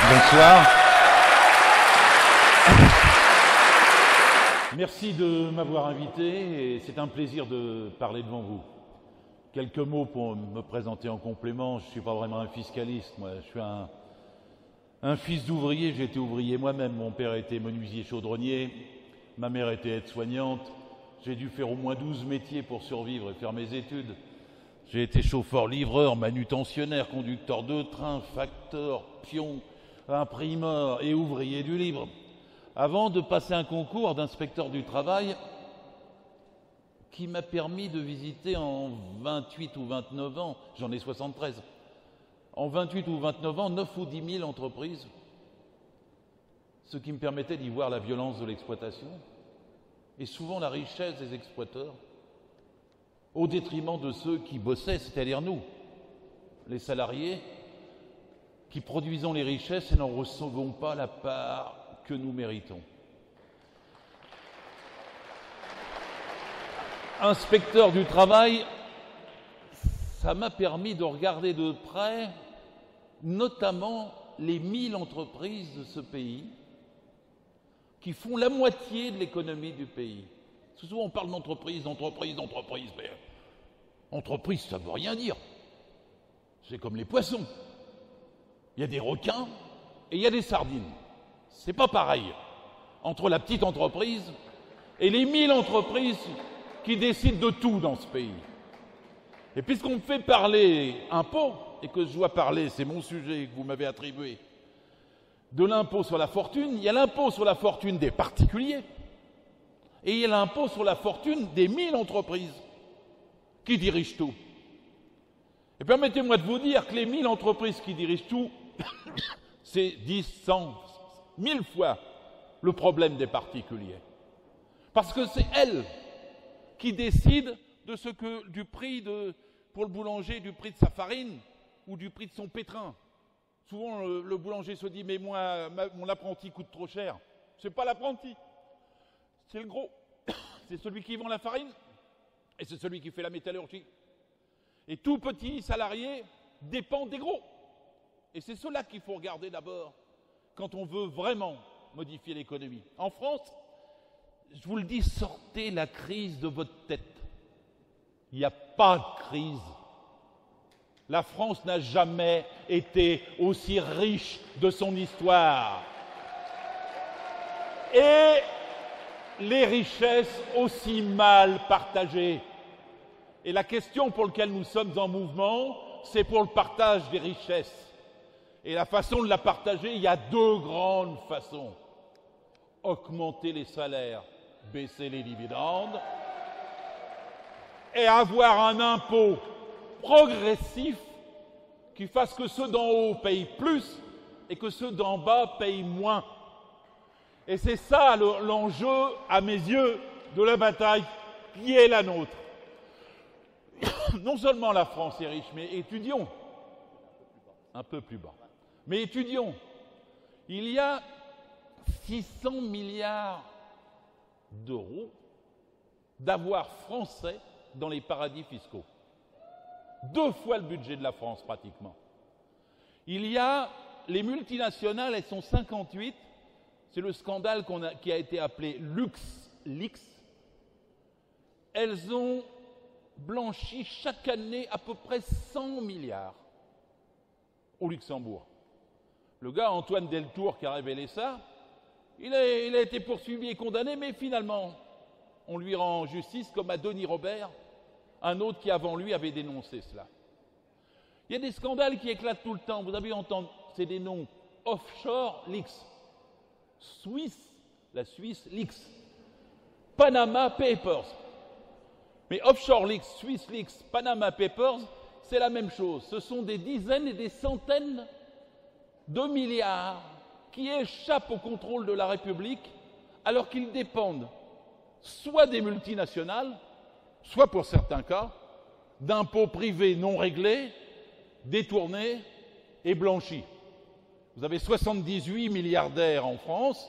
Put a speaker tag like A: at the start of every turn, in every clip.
A: Bonsoir. Merci de m'avoir invité et c'est un plaisir de parler devant vous. Quelques mots pour me présenter en complément. Je ne suis pas vraiment un fiscaliste, moi. Je suis un fils d'ouvrier. J'ai été ouvrier moi-même. Mon père était menuisier chaudronnier. Ma mère était aide-soignante. J'ai dû faire au moins 12 métiers pour survivre et faire mes études. J'ai été chauffeur-livreur, manutentionnaire, conducteur de train, facteur, pion, imprimeur et ouvrier du livre. Avant de passer un concours d'inspecteur du travail qui m'a permis de visiter en 28 ou 29 ans, j'en ai 73, en 28 ou 29 ans, 9 ou 10 000 entreprises, ce qui me permettait d'y voir la violence de l'exploitation et souvent la richesse des exploiteurs, au détriment de ceux qui bossaient, c'est-à-dire nous, les salariés, qui produisons les richesses et n'en recevons pas la part que nous méritons. Inspecteur du travail, ça m'a permis de regarder de près, notamment les 1000 entreprises de ce pays qui font la moitié de l'économie du pays. Souvent on parle d'entreprise, mais entreprise ça ne veut rien dire. C'est comme les poissons. Il y a des requins et il y a des sardines. C'est pas pareil entre la petite entreprise et les 1000 entreprises qui décident de tout dans ce pays. Et puisqu'on me fait parler impôt, et que je dois parler, c'est mon sujet que vous m'avez attribué, de l'impôt sur la fortune, il y a l'impôt sur la fortune des particuliers et il y a l'impôt sur la fortune des 1000 entreprises qui dirigent tout. Et permettez-moi de vous dire que les 1000 entreprises qui dirigent tout, c'est 10, 100, 1000 fois le problème des particuliers. Parce que c'est elles qui décident de ce que, du prix pour le boulanger, du prix de sa farine ou du prix de son pétrin. Souvent, le boulanger se dit « mais moi, mon apprenti coûte trop cher ». C'est pas l'apprenti, c'est le gros. C'est celui qui vend la farine et c'est celui qui fait la métallurgie. Et tout petit salarié dépend des gros. Et c'est cela qu'il faut regarder d'abord quand on veut vraiment modifier l'économie. En France, je vous le dis, sortez la crise de votre tête. Il n'y a pas de crise. La France n'a jamais été aussi riche de son histoire. Et les richesses aussi mal partagées. Et la question pour laquelle nous sommes en mouvement, c'est pour le partage des richesses. Et la façon de la partager, il y a deux grandes façons. Augmenter les salaires, baisser les dividendes, et avoir un impôt progressif qui fasse que ceux d'en haut payent plus et que ceux d'en bas payent moins. Et c'est ça l'enjeu, à mes yeux, de la bataille qui est la nôtre. Non seulement la France est riche, mais étudions, un peu plus bas, mais étudions, il y a 600 milliards d'euros d'avoirs français dans les paradis fiscaux. 2 fois le budget de la France, pratiquement. Il y a les multinationales, elles sont 58, c'est le scandale qui a été appelé LuxLeaks. Elles ont blanchi chaque année à peu près 100 milliards au Luxembourg. Le gars, Antoine Deltour, qui a révélé ça, il a été poursuivi et condamné, mais finalement, on lui rend justice, comme à Denis Robert, un autre qui avant lui avait dénoncé cela. Il y a des scandales qui éclatent tout le temps. Vous avez entendu, c'est des noms Offshore Leaks, la Suisse Leaks, Panama Papers. Mais Offshore Leaks, Swiss Leaks, Panama Papers, c'est la même chose. Ce sont des dizaines et des centaines de milliards qui échappent au contrôle de la République alors qu'ils dépendent soit des multinationales, soit pour certains cas, d'impôts privés non réglés, détournés et blanchis. Vous avez 78 milliardaires en France.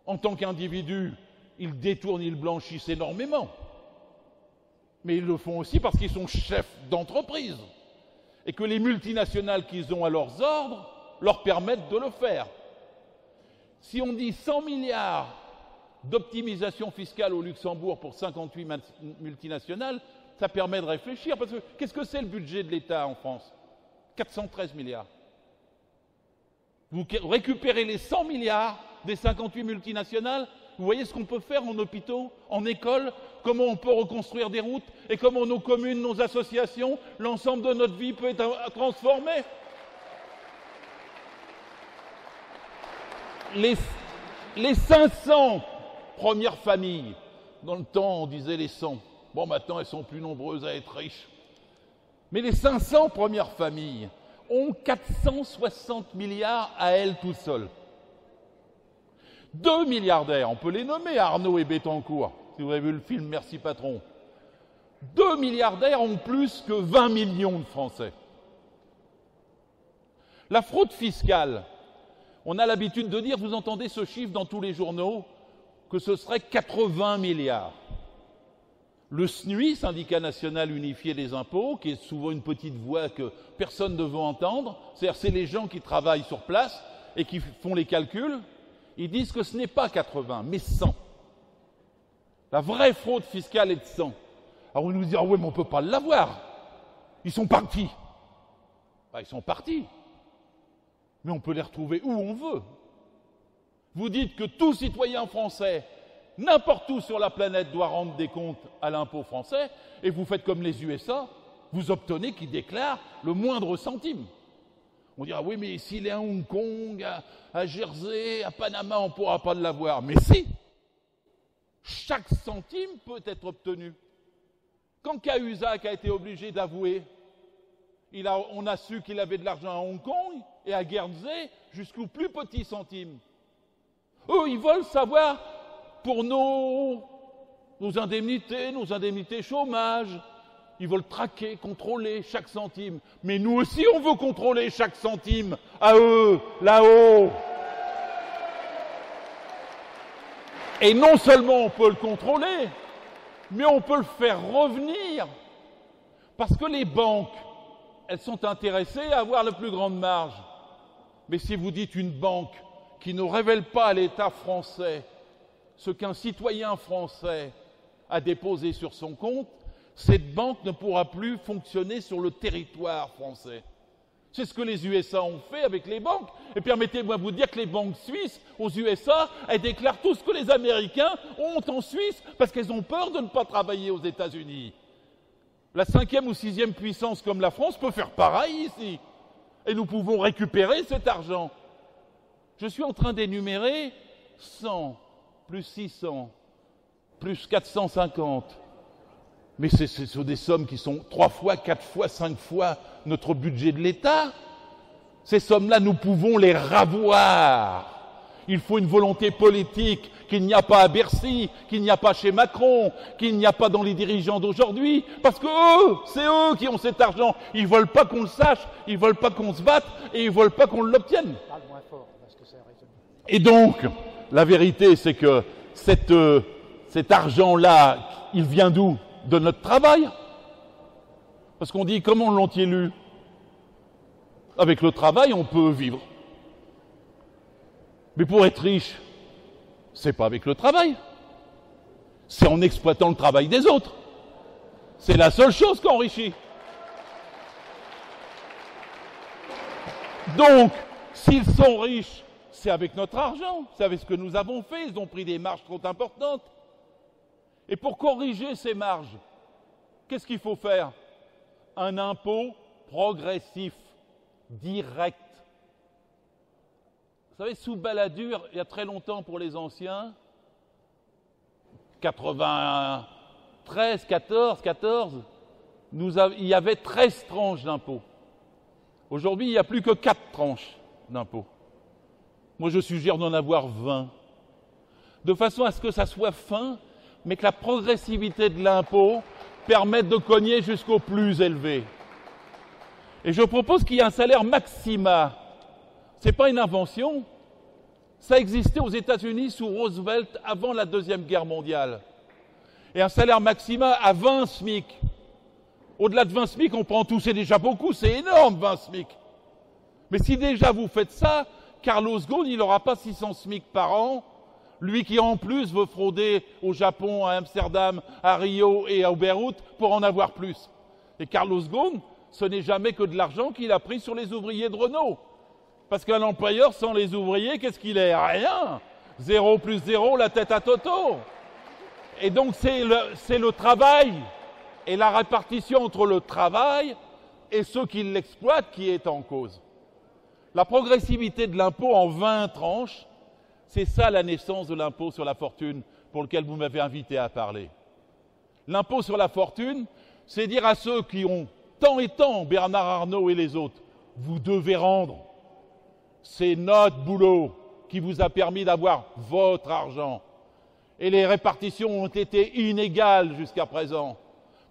A: En tant qu'individus, ils détournent, ils blanchissent énormément. Mais ils le font aussi parce qu'ils sont chefs d'entreprise et que les multinationales qu'ils ont à leurs ordres leur permettent de le faire. Si on dit 100 milliards d'optimisation fiscale au Luxembourg pour 58 multinationales, ça permet de réfléchir. Parce que qu'est-ce que c'est le budget de l'État en France? 413 milliards. Vous récupérez les 100 milliards des 58 multinationales, vous voyez ce qu'on peut faire en hôpitaux, en écoles, comment on peut reconstruire des routes et comment nos communes, nos associations, l'ensemble de notre vie peut être transformé. Les 500 premières familles, dans le temps on disait les 100, bon maintenant elles sont plus nombreuses à être riches, mais les 500 premières familles ont 460 milliards à elles toutes seules. 2 milliardaires, on peut les nommer, Arnaud et Bettencourt, si vous avez vu le film Merci Patron. 2 milliardaires ont plus que 20 millions de Français. La fraude fiscale, on a l'habitude de dire, vous entendez ce chiffre dans tous les journaux, que ce serait 80 milliards. Le SNUI, Syndicat national unifié des impôts, qui est souvent une petite voix que personne ne veut entendre, c'est-à-dire c'est les gens qui travaillent sur place et qui font les calculs, ils disent que ce n'est pas 80, mais 100. La vraie fraude fiscale est de 100. Alors on nous dit, ah oui, mais on ne peut pas l'avoir. Ils sont partis. Ben, ils sont partis. Mais on peut les retrouver où on veut. Vous dites que tout citoyen français, n'importe où sur la planète, doit rendre des comptes à l'impôt français, et vous faites comme les USA, vous obtenez qu'ils déclarent le moindre centime. On dira, oui, mais s'il est à Hong Kong, à Jersey, à Panama, on ne pourra pas l'avoir. Mais si, chaque centime peut être obtenu. Quand Cahuzac a été obligé d'avouer, on a su qu'il avait de l'argent à Hong Kong et à Guernsey jusqu'au plus petit centime. Eux, ils veulent savoir pour nos indemnités chômage. Ils veulent traquer, contrôler chaque centime. Mais nous aussi, on veut contrôler chaque centime à eux, là-haut. Et non seulement on peut le contrôler, mais on peut le faire revenir. Parce que les banques, elles sont intéressées à avoir la plus grande marge. Mais si vous dites une banque qui ne révèle pas à l'État français ce qu'un citoyen français a déposé sur son compte, cette banque ne pourra plus fonctionner sur le territoire français. C'est ce que les USA ont fait avec les banques. Et permettez-moi de vous dire que les banques suisses aux USA, elles déclarent tout ce que les Américains ont en Suisse parce qu'elles ont peur de ne pas travailler aux États-Unis. La 5e ou 6e puissance comme la France peut faire pareil ici. Et nous pouvons récupérer cet argent. Je suis en train d'énumérer 100, plus 600, plus 450. Mais ce sont des sommes qui sont 3 fois, 4 fois, 5 fois notre budget de l'État. Ces sommes-là, nous pouvons les ravoir. Il faut une volonté politique qu'il n'y a pas à Bercy, qu'il n'y a pas chez Macron, qu'il n'y a pas dans les dirigeants d'aujourd'hui. Parce que c'est eux qui ont cet argent. Ils ne veulent pas qu'on le sache, ils ne veulent pas qu'on se batte et ils ne veulent pas qu'on l'obtienne. Et donc, la vérité, c'est que cet argent-là, il vient d'où? De notre travail. Parce qu'on dit, comment l'ont-ils lu? Avec le travail, on peut vivre. Mais pour être riche, c'est pas avec le travail. C'est en exploitant le travail des autres. C'est la seule chose qui enrichit. Donc, s'ils sont riches, c'est avec notre argent, c'est avec ce que nous avons fait. Ils ont pris des marges trop importantes. Et pour corriger ces marges, qu'est-ce qu'il faut faire? Un impôt progressif, direct. Vous savez, sous Balladur, il y a très longtemps pour les anciens, 93, 14, il y avait 13 tranches d'impôts. Aujourd'hui, il n'y a plus que 4 tranches d'impôts. Moi, je suggère d'en avoir 20. De façon à ce que ça soit fin, mais que la progressivité de l'impôt permette de cogner jusqu'au plus élevé. Et je propose qu'il y ait un salaire maxima. Ce n'est pas une invention. Ça existait aux États-Unis sous Roosevelt avant la Deuxième Guerre mondiale. Et un salaire maxima à 20 SMIC. Au-delà de 20 SMIC, on prend tout, c'est déjà beaucoup, c'est énorme 20 SMIC. Mais si déjà vous faites ça, Carlos Ghosn, il n'aura pas 600 SMIC par an, lui qui en plus veut frauder au Japon, à Amsterdam, à Rio et à Beyrouth pour en avoir plus. Et Carlos Ghosn, ce n'est jamais que de l'argent qu'il a pris sur les ouvriers de Renault. Parce qu'un employeur sans les ouvriers, qu'est-ce qu'il est? Rien. 0 plus 0, la tête à Toto. Et donc c'est le travail et la répartition entre le travail et ceux qui l'exploitent qui est en cause. La progressivité de l'impôt en 20 tranches, c'est ça la naissance de l'impôt sur la fortune pour lequel vous m'avez invité à parler. L'impôt sur la fortune, c'est dire à ceux qui ont tant et tant, Bernard Arnault et les autres, vous devez rendre. C'est notre boulot qui vous a permis d'avoir votre argent. Et les répartitions ont été inégales jusqu'à présent.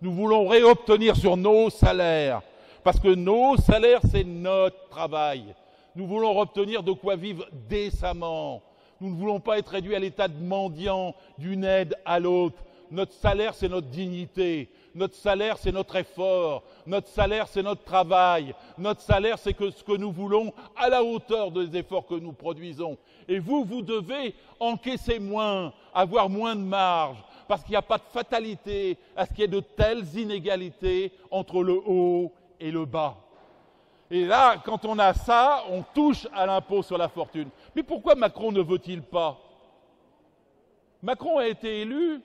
A: Nous voulons réobtenir sur nos salaires, parce que nos salaires, c'est notre travail. Nous voulons obtenir de quoi vivre décemment. Nous ne voulons pas être réduits à l'état de mendiant d'une aide à l'autre. Notre salaire, c'est notre dignité. Notre salaire, c'est notre effort. Notre salaire, c'est notre travail. Notre salaire, c'est ce que nous voulons à la hauteur des efforts que nous produisons. Et vous, vous devez encaisser moins, avoir moins de marge, parce qu'il n'y a pas de fatalité à ce qu'il y ait de telles inégalités entre le haut et le bas. Et là, quand on a ça, on touche à l'impôt sur la fortune. Mais pourquoi Macron ne veut-il pas? Macron a été élu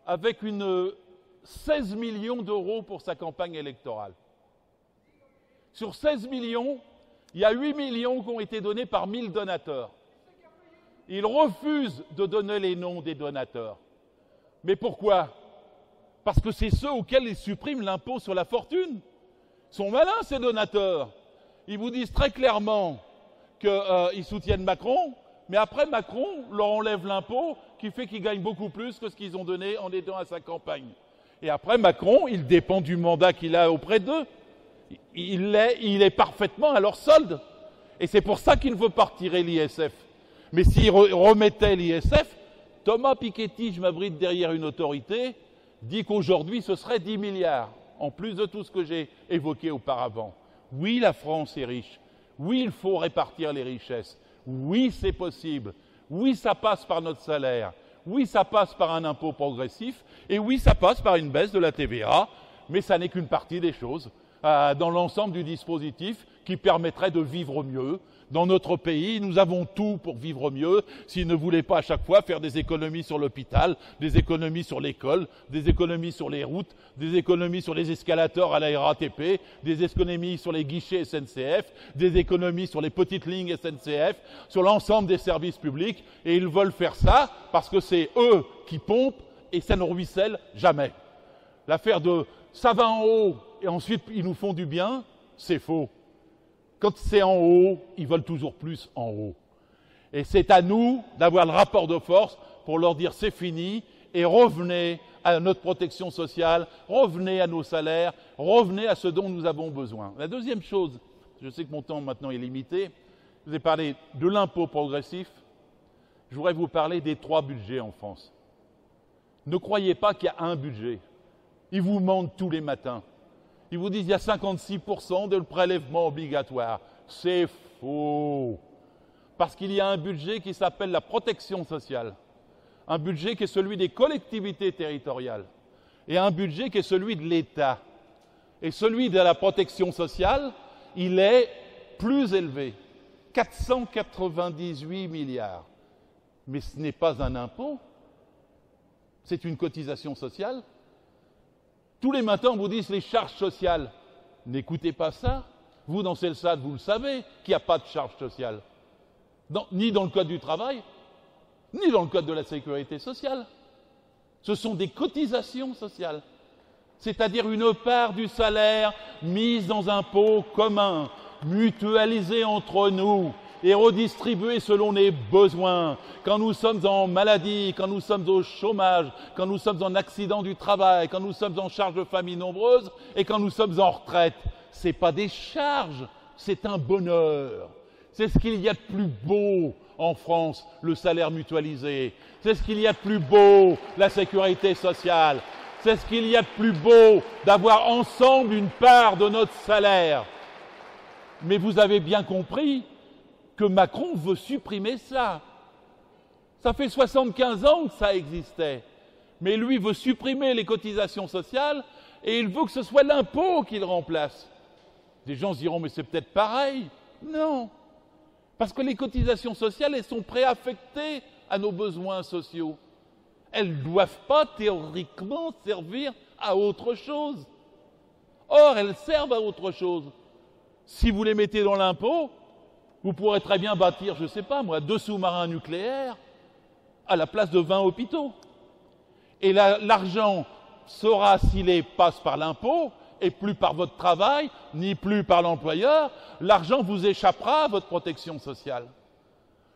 A: avec 16 millions d'euros pour sa campagne électorale. Sur 16 millions, il y a 8 millions qui ont été donnés par 1000 donateurs. Il refuse de donner les noms des donateurs. Mais pourquoi? Parce que c'est ceux auxquels il supprime l'impôt sur la fortune. Ils sont malins, ces donateurs. Ils vous disent très clairement qu'ils soutiennent Macron, mais après Macron leur enlève l'impôt qui fait qu'ils gagnent beaucoup plus que ce qu'ils ont donné en aidant à sa campagne. Et après Macron, il dépend du mandat qu'il a auprès d'eux. Il est parfaitement à leur solde. Et c'est pour ça qu'il ne veut pas retirer l'ISF. Mais s'il remettait l'ISF, Thomas Piketty, je m'abrite derrière une autorité, dit qu'aujourd'hui ce serait 10 milliards. En plus de tout ce que j'ai évoqué auparavant. Oui, la France est riche. Oui, il faut répartir les richesses. Oui, c'est possible. Oui, ça passe par notre salaire. Oui, ça passe par un impôt progressif. Et oui, ça passe par une baisse de la TVA. Mais ça n'est qu'une partie des choses dans l'ensemble du dispositif qui permettrait de vivre mieux. Dans notre pays, nous avons tout pour vivre mieux s'ils ne voulaient pas à chaque fois faire des économies sur l'hôpital, des économies sur l'école, des économies sur les routes, des économies sur les escalators à la RATP, des économies sur les guichets SNCF, des économies sur les petites lignes SNCF, sur l'ensemble des services publics. Et ils veulent faire ça parce que c'est eux qui pompent et ça ne ruisselle jamais. L'affaire de ça va en haut et ensuite ils nous font du bien, c'est faux. Quand c'est en haut, ils veulent toujours plus en haut. Et c'est à nous d'avoir le rapport de force pour leur dire c'est fini et revenez à notre protection sociale, revenez à nos salaires, revenez à ce dont nous avons besoin. La deuxième chose, je sais que mon temps maintenant est limité, je vous ai parlé de l'impôt progressif, je voudrais vous parler des 3 budgets en France. Ne croyez pas qu'il y a un budget. Ils vous mentent tous les matins. Ils vous disent qu'il y a 56% de prélèvement obligatoire. C'est faux. Parce qu'il y a un budget qui s'appelle la protection sociale. Un budget qui est celui des collectivités territoriales. Et un budget qui est celui de l'État. Et celui de la protection sociale, il est plus élevé. 498 milliards. Mais ce n'est pas un impôt. C'est une cotisation sociale. Tous les matins, on vous dit les charges sociales. N'écoutez pas ça. Vous, dans CELSAT, vous le savez qu'il n'y a pas de charges sociales. Ni dans le Code du travail, ni dans le Code de la sécurité sociale. Ce sont des cotisations sociales. C'est-à-dire une part du salaire mise dans un pot commun, mutualisée entre nous et redistribuée selon les besoins. Quand nous sommes en maladie, quand nous sommes au chômage, quand nous sommes en accident du travail, quand nous sommes en charge de familles nombreuses et quand nous sommes en retraite. Ce n'est pas des charges, c'est un bonheur. C'est ce qu'il y a de plus beau en France, le salaire mutualisé. C'est ce qu'il y a de plus beau, la sécurité sociale. C'est ce qu'il y a de plus beau d'avoir ensemble une part de notre salaire. Mais vous avez bien compris que Macron veut supprimer ça. Ça fait 75 ans que ça existait. Mais lui veut supprimer les cotisations sociales et il veut que ce soit l'impôt qui le remplace. Des gens se diront, mais c'est peut-être pareil. Non. Parce que les cotisations sociales, elles sont préaffectées à nos besoins sociaux. Elles ne doivent pas théoriquement servir à autre chose. Or, elles servent à autre chose. Si vous les mettez dans l'impôt, vous pourrez très bien bâtir, je ne sais pas moi, 2 sous-marins nucléaires à la place de 20 hôpitaux. Et l'argent sera, s'il passe par l'impôt, et plus par votre travail, ni plus par l'employeur, l'argent vous échappera à votre protection sociale.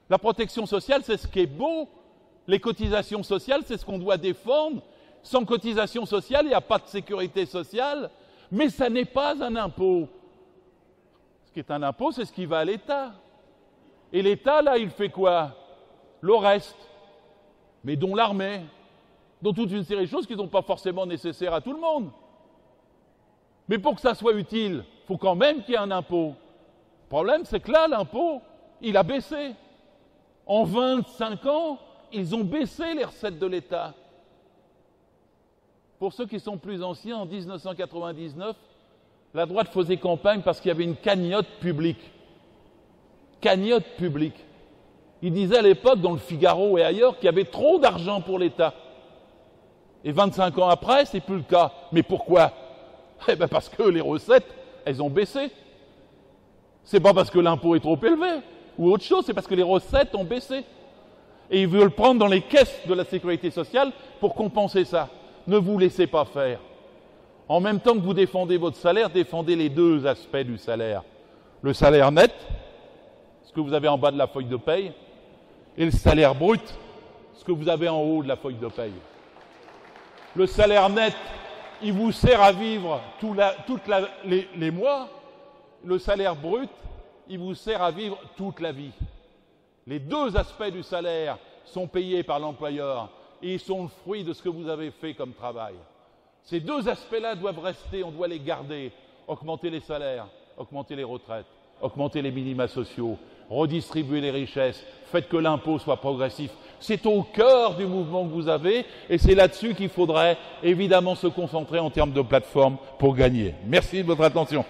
A: La protection sociale, c'est ce qui est beau. Les cotisations sociales, c'est ce qu'on doit défendre. Sans cotisation sociale, il n'y a pas de sécurité sociale. Mais ça n'est pas un impôt. Ce qui est un impôt, c'est ce qui va à l'État. Et l'État, là, il fait quoi? Le reste. Mais dont l'armée, dont toute une série de choses qui ne sont pas forcément nécessaires à tout le monde. Mais pour que ça soit utile, il faut quand même qu'il y ait un impôt. Le problème, c'est que là, l'impôt, il a baissé. En 25 ans, ils ont baissé les recettes de l'État. Pour ceux qui sont plus anciens, en 1999, la droite faisait campagne parce qu'il y avait une cagnotte publique. Cagnotte publique. Il disait à l'époque, dans le Figaro et ailleurs, qu'il y avait trop d'argent pour l'État. Et 25 ans après, c'est plus le cas. Mais pourquoi? Eh bien parce que les recettes, elles ont baissé. C'est pas parce que l'impôt est trop élevé ou autre chose, c'est parce que les recettes ont baissé. Et ils veulent prendre dans les caisses de la sécurité sociale pour compenser ça. Ne vous laissez pas faire. En même temps que vous défendez votre salaire, défendez les 2 aspects du salaire. Le salaire net, ce que vous avez en bas de la feuille de paye, et le salaire brut, ce que vous avez en haut de la feuille de paye. Le salaire net, il vous sert à vivre tous les mois. Le salaire brut, il vous sert à vivre toute la vie. Les 2 aspects du salaire sont payés par l'employeur et ils sont le fruit de ce que vous avez fait comme travail. Ces 2 aspects-là doivent rester, on doit les garder. Augmenter les salaires, augmenter les retraites, augmenter les minima sociaux, redistribuer les richesses, faites que l'impôt soit progressif. C'est au cœur du mouvement que vous avez et c'est là-dessus qu'il faudrait évidemment se concentrer en termes de plateforme pour gagner. Merci de votre attention.